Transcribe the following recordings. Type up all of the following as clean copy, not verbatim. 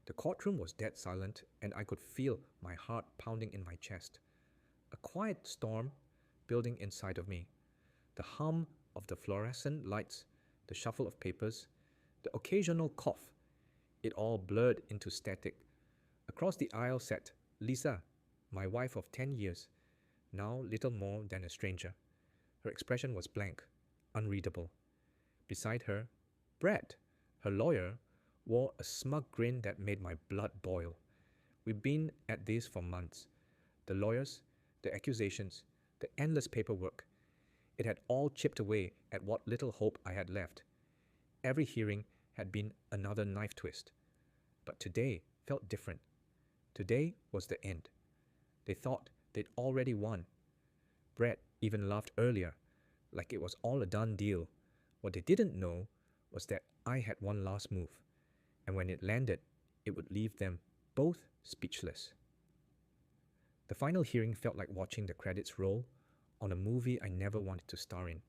The courtroom was dead silent, and I could feel my heart pounding in my chest. A quiet storm building inside of me. The hum of the fluorescent lights, the shuffle of papers, the occasional cough. It all blurred into static. Across the aisle sat Lisa, my wife of 10 years, now little more than a stranger. Her expression was blank, unreadable. Beside her, Brad, her lawyer, wore a smug grin that made my blood boil. We'd been at this for months. The lawyers, the accusations, the endless paperwork. It had all chipped away at what little hope I had left. Every hearing had been another knife twist. But today felt different. Today was the end. They thought they'd already won. Brad even laughed earlier, like it was all a done deal. What they didn't know was that I had one last move, and when it landed, it would leave them both speechless. The final hearing felt like watching the credits roll on a movie I never wanted to star in.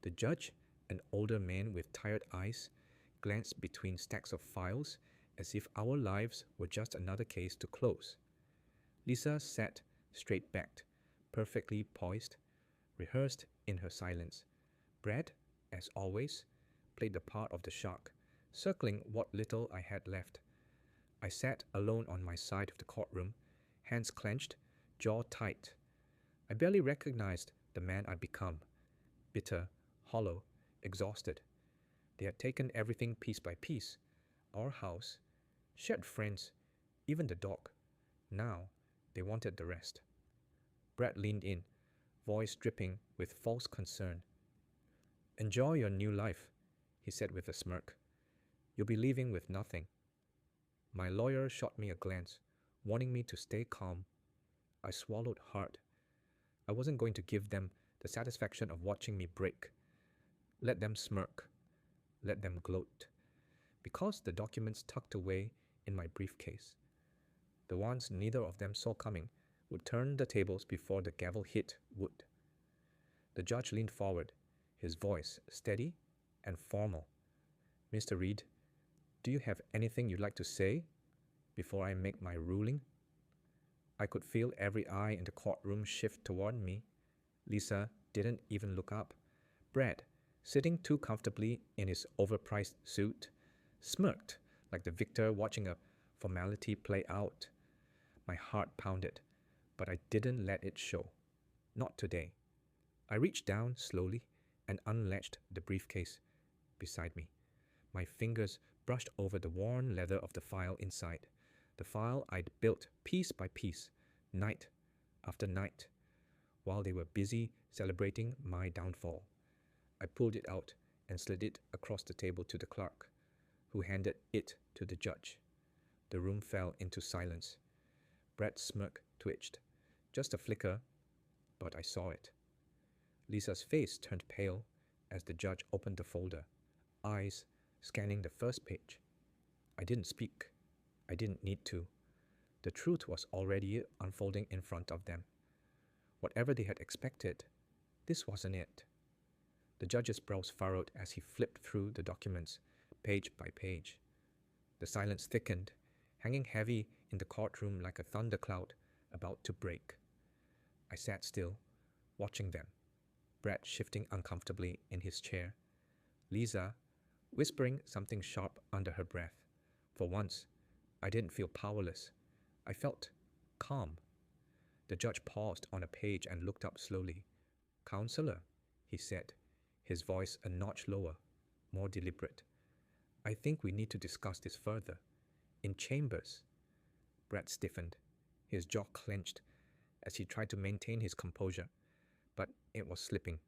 The judge, an older man with tired eyes, glanced between stacks of files as if our lives were just another case to close. Lisa sat straight-backed, perfectly poised, rehearsed in her silence. Brad, as always, played the part of the shark, circling what little I had left. I sat alone on my side of the courtroom, hands clenched, jaw tight. I barely recognized the man I'd become. Bitter, hollow, exhausted. They had taken everything piece by piece. Our house, shared friends, even the dog. Now, they wanted the rest. Brad leaned in, voice dripping with false concern. "Enjoy your new life," he said with a smirk. "You'll be leaving with nothing." My lawyer shot me a glance, warning me to stay calm. I swallowed hard. I wasn't going to give them the satisfaction of watching me break. Let them smirk. Let them gloat. Because the documents tucked away in my briefcase, the ones neither of them saw coming, would turn the tables before the gavel hit wood. The judge leaned forward, his voice steady and formal. "Mr. Reed, do you have anything you'd like to say before I make my ruling?" I could feel every eye in the courtroom shift toward me. Lisa didn't even look up. Brad, sitting too comfortably in his overpriced suit, smirked like the victor watching a formality play out. My heart pounded, but I didn't let it show. Not today. I reached down slowly and unlatched the briefcase beside me. My fingers brushed over the worn leather of the file inside, the file I'd built piece by piece, night after night, while they were busy celebrating my downfall. I pulled it out and slid it across the table to the clerk, who handed it to the judge. The room fell into silence. Brad's smirk twitched. Just a flicker, but I saw it. Lisa's face turned pale as the judge opened the folder, eyes scanning the first page. I didn't speak. I didn't need to. The truth was already unfolding in front of them. Whatever they had expected, this wasn't it. The judge's brows furrowed as he flipped through the documents, page by page. The silence thickened, hanging heavy in the courtroom like a thundercloud about to break. I sat still, watching them, Brad shifting uncomfortably in his chair, Lisa whispering something sharp under her breath. For once, I didn't feel powerless. I felt calm. The judge paused on a page and looked up slowly. "Counselor," he said, his voice a notch lower, more deliberate. "I think we need to discuss this further. In chambers." Brad stiffened, his jaw clenched as he tried to maintain his composure, but it was slipping.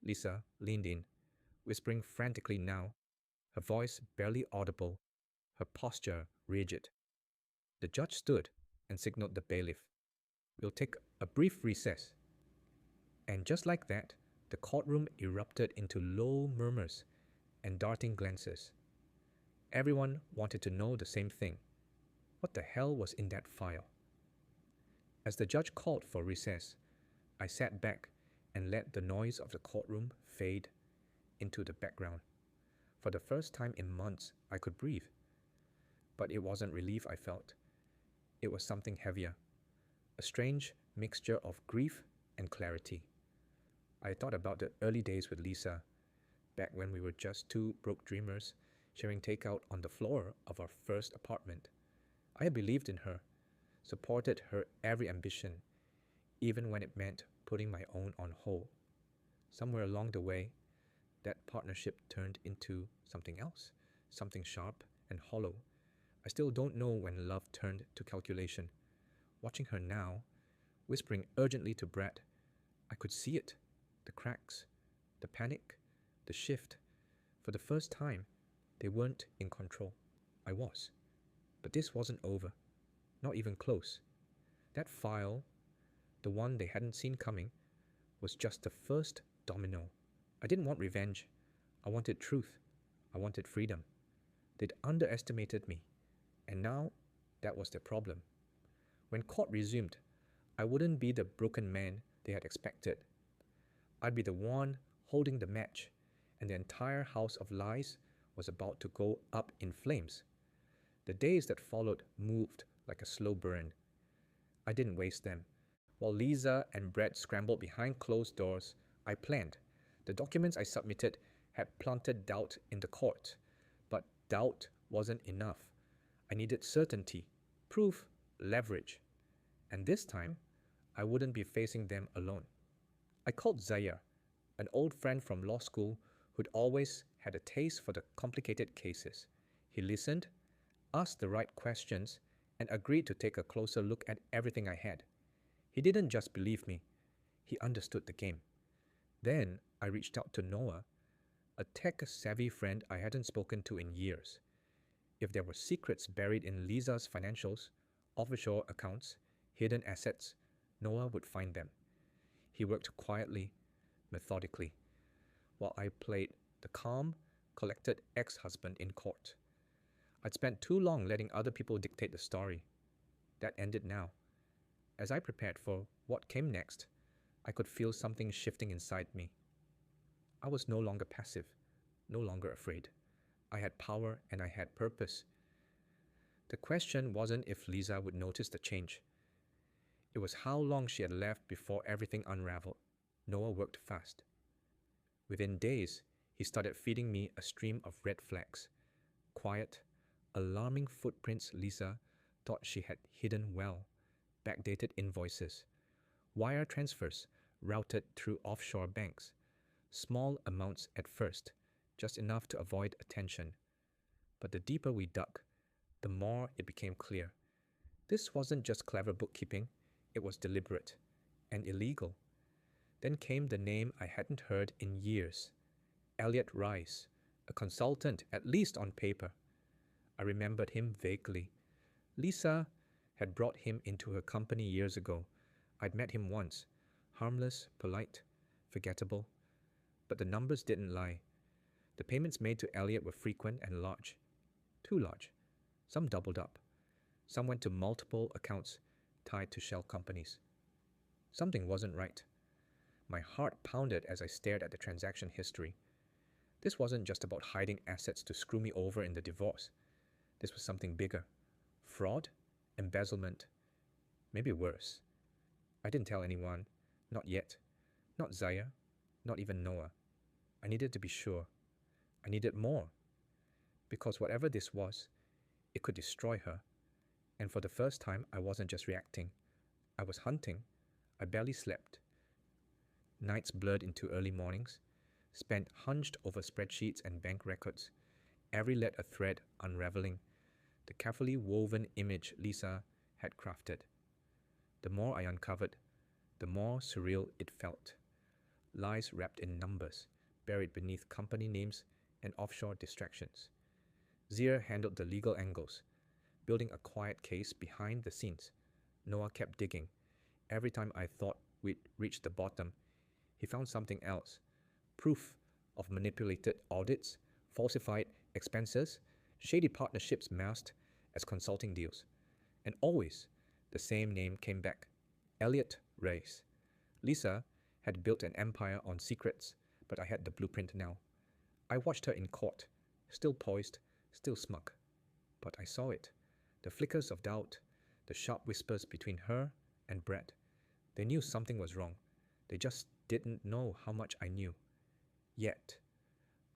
Lisa leaned in, whispering frantically now, her voice barely audible, her posture rigid. The judge stood and signaled the bailiff. "We'll take a brief recess." And just like that, the courtroom erupted into low murmurs and darting glances. Everyone wanted to know the same thing. What the hell was in that file? As the judge called for recess, I sat back and let the noise of the courtroom fade into the background. For the first time in months, I could breathe. But it wasn't relief I felt. It was something heavier, a strange mixture of grief and clarity. I thought about the early days with Lisa, back when we were just two broke dreamers sharing takeout on the floor of our first apartment. I had believed in her, supported her every ambition, even when it meant putting my own on hold. Somewhere along the way, that partnership turned into something else, something sharp and hollow. I still don't know when love turned to calculation. Watching her now, whispering urgently to Brett, I could see it, the cracks, the panic, the shift. For the first time, they weren't in control. I was. But this wasn't over, not even close. That file, the one they hadn't seen coming, was just the first domino. I didn't want revenge. I wanted truth. I wanted freedom. They'd underestimated me, and now that was their problem. When court resumed, I wouldn't be the broken man they had expected. I'd be the one holding the match, and the entire house of lies was about to go up in flames. The days that followed moved like a slow burn. I didn't waste them. While Lisa and Brett scrambled behind closed doors, I planned. The documents I submitted had planted doubt in the court, but doubt wasn't enough. I needed certainty, proof, leverage. And this time, I wouldn't be facing them alone. I called Zaire, an old friend from law school who'd always had a taste for the complicated cases. He listened, asked the right questions, and agreed to take a closer look at everything I had. He didn't just believe me, he understood the game. Then I reached out to Noah, a tech-savvy friend I hadn't spoken to in years. If there were secrets buried in Lisa's financials, offshore accounts, hidden assets, Noah would find them. He worked quietly, methodically, while I played the calm, collected ex-husband in court. I'd spent too long letting other people dictate the story. That ended now. As I prepared for what came next, I could feel something shifting inside me. I was no longer passive, no longer afraid. I had power and I had purpose. The question wasn't if Lisa would notice the change. It was how long she had left before everything unraveled. Noah worked fast. Within days, he started feeding me a stream of red flags. Quiet, alarming footprints Lisa thought she had hidden well. Backdated invoices. Wire transfers routed through offshore banks. Small amounts at first, just enough to avoid attention. But the deeper we dug, the more it became clear. This wasn't just clever bookkeeping, it was deliberate and illegal. Then came the name I hadn't heard in years. Elliot Rice, a consultant, at least on paper. I remembered him vaguely. Lisa had brought him into her company years ago. I'd met him once. Harmless, polite, forgettable. But the numbers didn't lie. The payments made to Elliot were frequent and large. Too large. Some doubled up. Some went to multiple accounts tied to shell companies. Something wasn't right. My heart pounded as I stared at the transaction history. This wasn't just about hiding assets to screw me over in the divorce. This was something bigger. Fraud, embezzlement, maybe worse. I didn't tell anyone, not yet. Not Zaire, not even Noah. I needed to be sure. I needed more. Because whatever this was, it could destroy her. And for the first time, I wasn't just reacting. I was hunting. I barely slept. Nights blurred into early mornings, spent hunched over spreadsheets and bank records, every lead a thread unraveling, the carefully woven image Lisa had crafted. The more I uncovered, the more surreal it felt. Lies wrapped in numbers, buried beneath company names and offshore distractions. Zaire handled the legal angles, building a quiet case behind the scenes. Noah kept digging. Every time I thought we'd reached the bottom, he found something else. Proof of manipulated audits, falsified expenses, shady partnerships masked as consulting deals. And always, the same name came back. Elliot Rice. Lisa had built an empire on secrets, but I had the blueprint now. I watched her in court, still poised, still smug. but I saw it. The flickers of doubt, the sharp whispers between her and Brett. They knew something was wrong. They just didn't know how much I knew. Yet,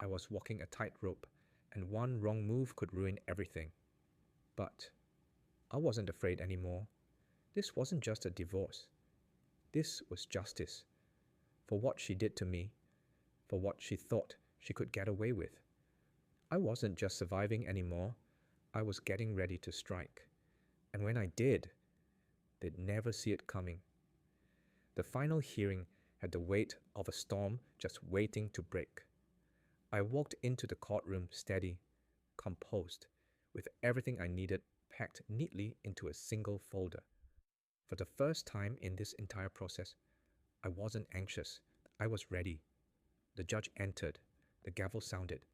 I was walking a tightrope, and one wrong move could ruin everything. But I wasn't afraid anymore. This wasn't just a divorce. This was justice. For what she did to me, for what she thought she could get away with. I wasn't just surviving anymore, I was getting ready to strike. And when I did, they'd never see it coming. The final hearing had the weight of a storm just waiting to break. I walked into the courtroom steady, composed, with everything I needed packed neatly into a single folder. For the first time in this entire process, I wasn't anxious. I was ready. The judge entered, the gavel sounded,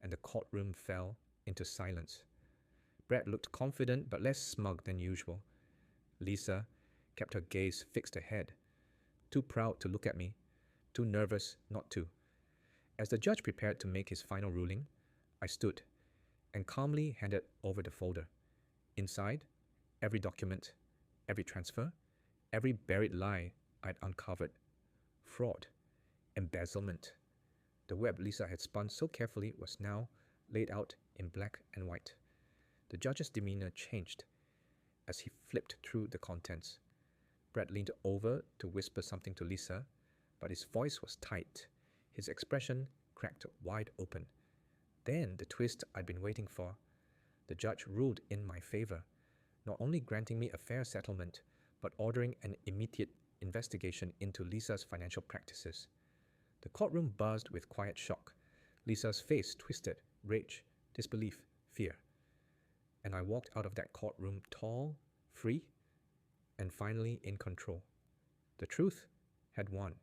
and the courtroom fell into silence. Brett looked confident but less smug than usual. Lisa kept her gaze fixed ahead, too proud to look at me, too nervous not to. As the judge prepared to make his final ruling, I stood and calmly handed over the folder. Inside, every document, every transfer, every buried lie I'd uncovered. Fraud, embezzlement. The web Lisa had spun so carefully was now laid out in black and white. The judge's demeanor changed as he flipped through the contents. Brett leaned over to whisper something to Lisa, but his voice was tight, his expression cracked wide open. Then the twist I'd been waiting for. The judge ruled in my favor, not only granting me a fair settlement, but ordering an immediate investigation into Lisa's financial practices. The courtroom buzzed with quiet shock. Lisa's face twisted, rage, disbelief, fear. And I walked out of that courtroom tall, free, and finally in control. The truth had won.